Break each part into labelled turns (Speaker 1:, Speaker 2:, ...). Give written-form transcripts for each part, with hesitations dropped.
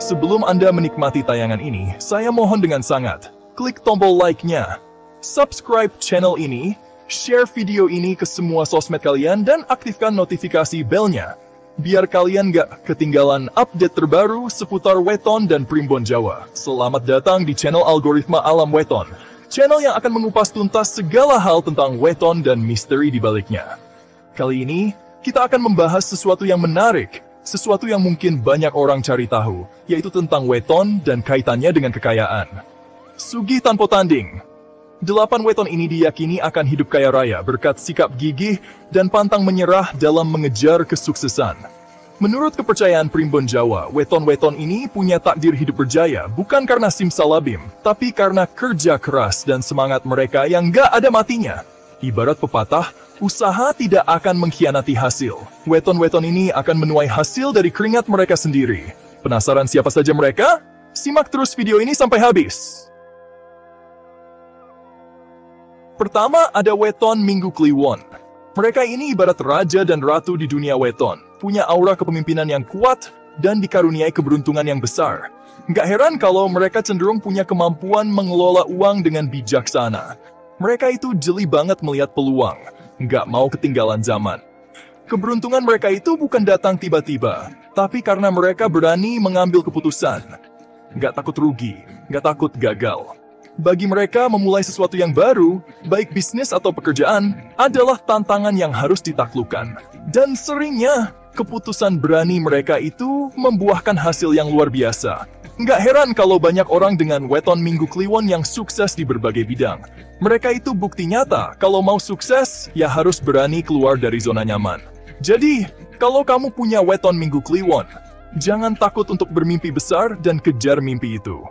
Speaker 1: Sebelum Anda menikmati tayangan ini, saya mohon dengan sangat, klik tombol like-nya, subscribe channel ini, share video ini ke semua sosmed kalian, dan aktifkan notifikasi bell-nya, biar kalian gak ketinggalan update terbaru seputar Weton dan Primbon Jawa. Selamat datang di channel Algoritma Alam Weton, channel yang akan mengupas tuntas segala hal tentang Weton dan misteri di baliknya. Kali ini, kita akan membahas sesuatu yang menarik, sesuatu yang mungkin banyak orang cari tahu, yaitu tentang Weton dan kaitannya dengan kekayaan. Sugih tanpa tanding. 8 Weton ini diyakini akan hidup kaya raya berkat sikap gigih dan pantang menyerah dalam mengejar kesuksesan. Menurut kepercayaan Primbon Jawa, Weton-Weton ini punya takdir hidup berjaya bukan karena simsalabim, tapi karena kerja keras dan semangat mereka yang gak ada matinya. Ibarat pepatah, usaha tidak akan mengkhianati hasil. Weton-weton ini akan menuai hasil dari keringat mereka sendiri. Penasaran siapa saja mereka? Simak terus video ini sampai habis. Pertama, ada Weton Minggu Kliwon. Mereka ini ibarat raja dan ratu di dunia Weton. Punya aura kepemimpinan yang kuat dan dikaruniai keberuntungan yang besar. Nggak heran kalau mereka cenderung punya kemampuan mengelola uang dengan bijaksana. Mereka itu jeli banget melihat peluang, nggak mau ketinggalan zaman. Keberuntungan mereka itu bukan datang tiba-tiba, tapi karena mereka berani mengambil keputusan. Nggak takut rugi, nggak takut gagal. Bagi mereka, memulai sesuatu yang baru, baik bisnis atau pekerjaan, adalah tantangan yang harus ditaklukkan. Dan seringnya, keputusan berani mereka itu membuahkan hasil yang luar biasa. Nggak heran kalau banyak orang dengan Weton Minggu Kliwon yang sukses di berbagai bidang. Mereka itu bukti nyata, kalau mau sukses, ya harus berani keluar dari zona nyaman. Jadi, kalau kamu punya Weton Minggu Kliwon, jangan takut untuk bermimpi besar dan kejar mimpi itu.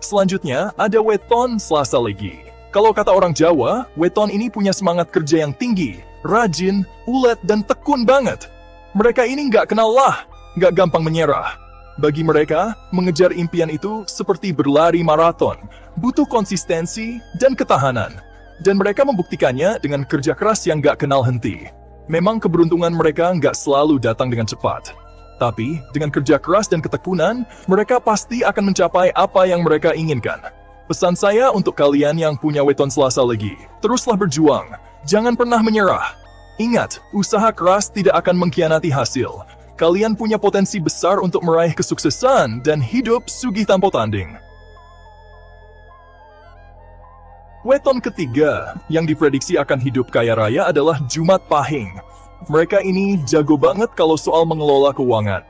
Speaker 1: Selanjutnya, ada Weton Selasa Legi. Kalau kata orang Jawa, Weton ini punya semangat kerja yang tinggi, rajin, ulet, dan tekun banget. Mereka ini nggak kenal lelah, nggak gampang menyerah. Bagi mereka, mengejar impian itu seperti berlari maraton, butuh konsistensi dan ketahanan. Dan mereka membuktikannya dengan kerja keras yang gak kenal henti. Memang keberuntungan mereka gak selalu datang dengan cepat. Tapi, dengan kerja keras dan ketekunan, mereka pasti akan mencapai apa yang mereka inginkan. Pesan saya untuk kalian yang punya Weton Selasa Legi, teruslah berjuang, jangan pernah menyerah. Ingat, usaha keras tidak akan mengkhianati hasil. Kalian punya potensi besar untuk meraih kesuksesan dan hidup sugih tanpa tanding. Weton ketiga yang diprediksi akan hidup kaya raya adalah Jumat Pahing. Mereka ini jago banget kalau soal mengelola keuangan.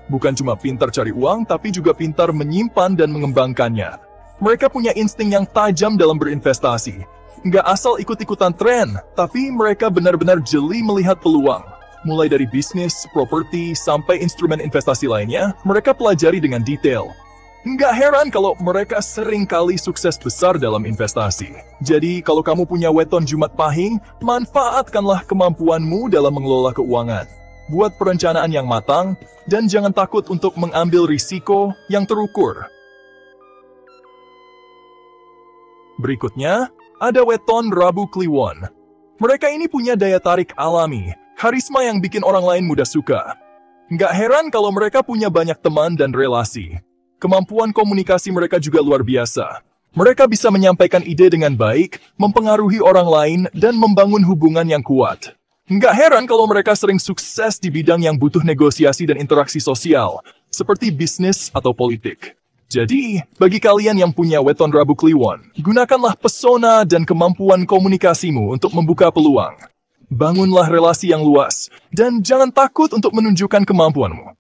Speaker 1: Bukan cuma pintar cari uang, tapi juga pintar menyimpan dan mengembangkannya. Mereka punya insting yang tajam dalam berinvestasi. Nggak asal ikut-ikutan tren, tapi mereka benar-benar jeli melihat peluang. Mulai dari bisnis, properti, sampai instrumen investasi lainnya, mereka pelajari dengan detail. Nggak heran kalau mereka sering kali sukses besar dalam investasi. Jadi, kalau kamu punya Weton Jumat Pahing, manfaatkanlah kemampuanmu dalam mengelola keuangan. Buat perencanaan yang matang, dan jangan takut untuk mengambil risiko yang terukur. Berikutnya, ada Weton Rabu Kliwon. Mereka ini punya daya tarik alami, karisma yang bikin orang lain mudah suka. Nggak heran kalau mereka punya banyak teman dan relasi. Kemampuan komunikasi mereka juga luar biasa. Mereka bisa menyampaikan ide dengan baik, mempengaruhi orang lain, dan membangun hubungan yang kuat. Nggak heran kalau mereka sering sukses di bidang yang butuh negosiasi dan interaksi sosial, seperti bisnis atau politik. Jadi, bagi kalian yang punya Weton Rabu Kliwon, gunakanlah pesona dan kemampuan komunikasimu untuk membuka peluang. Bangunlah relasi yang luas, dan jangan takut untuk menunjukkan kemampuanmu.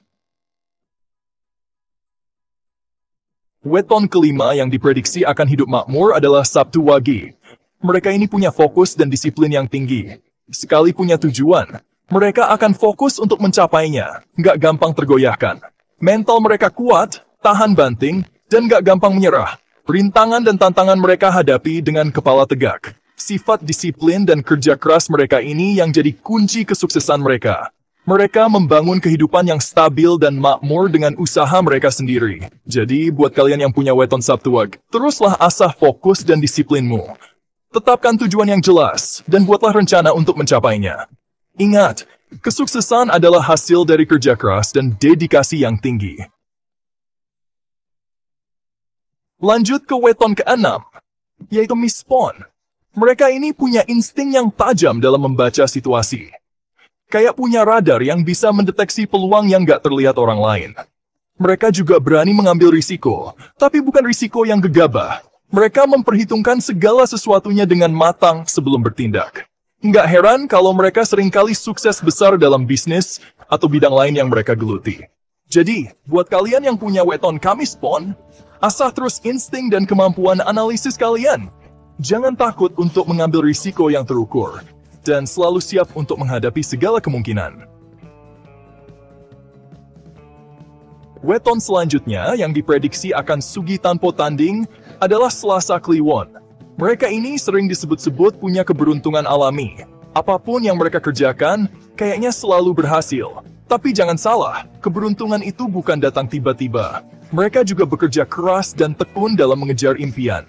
Speaker 1: Weton kelima yang diprediksi akan hidup makmur adalah Sabtu Wage. Mereka ini punya fokus dan disiplin yang tinggi. Sekali punya tujuan, mereka akan fokus untuk mencapainya, nggak gampang tergoyahkan. Mental mereka kuat, tahan banting, dan nggak gampang menyerah. Rintangan dan tantangan mereka hadapi dengan kepala tegak. Sifat disiplin dan kerja keras mereka ini yang jadi kunci kesuksesan mereka. Mereka membangun kehidupan yang stabil dan makmur dengan usaha mereka sendiri. Jadi, buat kalian yang punya Weton Sabtu Wage, teruslah asah fokus dan disiplinmu. Tetapkan tujuan yang jelas, dan buatlah rencana untuk mencapainya. Ingat, Kesuksesan adalah hasil dari kerja keras dan dedikasi yang tinggi. Lanjut ke weton ke-6, yaitu Miss Spawn. Mereka ini punya insting yang tajam dalam membaca situasi. Kayak punya radar yang bisa mendeteksi peluang yang gak terlihat orang lain. Mereka juga berani mengambil risiko, tapi bukan risiko yang gegabah. Mereka memperhitungkan segala sesuatunya dengan matang sebelum bertindak. Nggak heran kalau mereka seringkali sukses besar dalam bisnis atau bidang lain yang mereka geluti. Jadi, buat kalian yang punya weton kami Spawn, asah terus insting dan kemampuan analisis kalian. Jangan takut untuk mengambil risiko yang terukur, dan selalu siap untuk menghadapi segala kemungkinan. Weton selanjutnya yang diprediksi akan sugi tanpa tanding adalah Selasa Kliwon. Mereka ini sering disebut-sebut punya keberuntungan alami. Apapun yang mereka kerjakan, kayaknya selalu berhasil. Tapi jangan salah, keberuntungan itu bukan datang tiba-tiba. Mereka juga bekerja keras dan tekun dalam mengejar impian.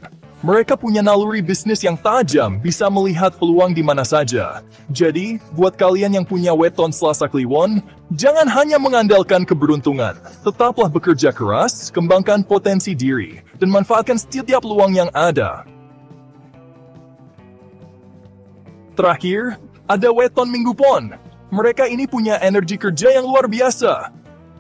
Speaker 1: Mereka punya naluri bisnis yang tajam, bisa melihat peluang di mana saja. Jadi, buat kalian yang punya weton Selasa Kliwon, jangan hanya mengandalkan keberuntungan. Tetaplah bekerja keras, kembangkan potensi diri, dan manfaatkan setiap peluang yang ada. Terakhir, ada weton Minggu Pon. Mereka ini punya energi kerja yang luar biasa.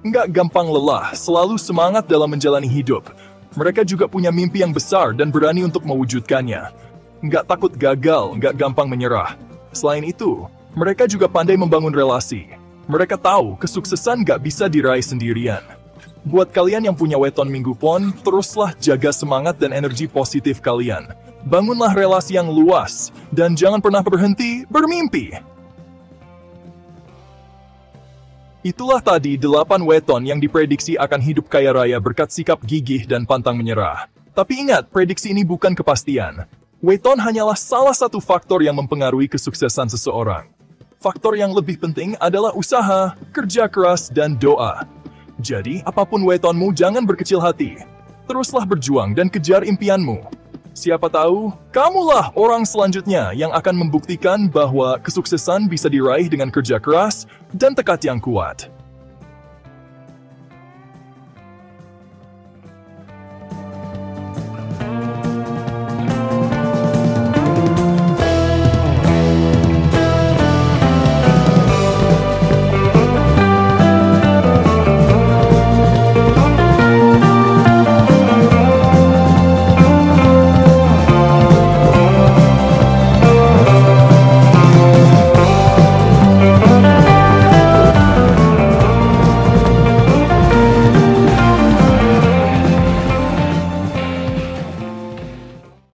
Speaker 1: Nggak gampang lelah, selalu semangat dalam menjalani hidup. Mereka juga punya mimpi yang besar dan berani untuk mewujudkannya. Nggak takut gagal, nggak gampang menyerah. Selain itu, mereka juga pandai membangun relasi. Mereka tahu kesuksesan nggak bisa diraih sendirian. Buat kalian yang punya weton Minggu Pon, teruslah jaga semangat dan energi positif kalian. Bangunlah relasi yang luas, dan jangan pernah berhenti bermimpi. Itulah tadi 8 weton yang diprediksi akan hidup kaya raya berkat sikap gigih dan pantang menyerah. Tapi ingat, prediksi ini bukan kepastian. Weton hanyalah salah satu faktor yang mempengaruhi kesuksesan seseorang. Faktor yang lebih penting adalah usaha, kerja keras, dan doa. Jadi, apapun wetonmu, jangan berkecil hati. Teruslah berjuang dan kejar impianmu. Siapa tahu, kamulah orang selanjutnya yang akan membuktikan bahwa kesuksesan bisa diraih dengan kerja keras dan tekad yang kuat.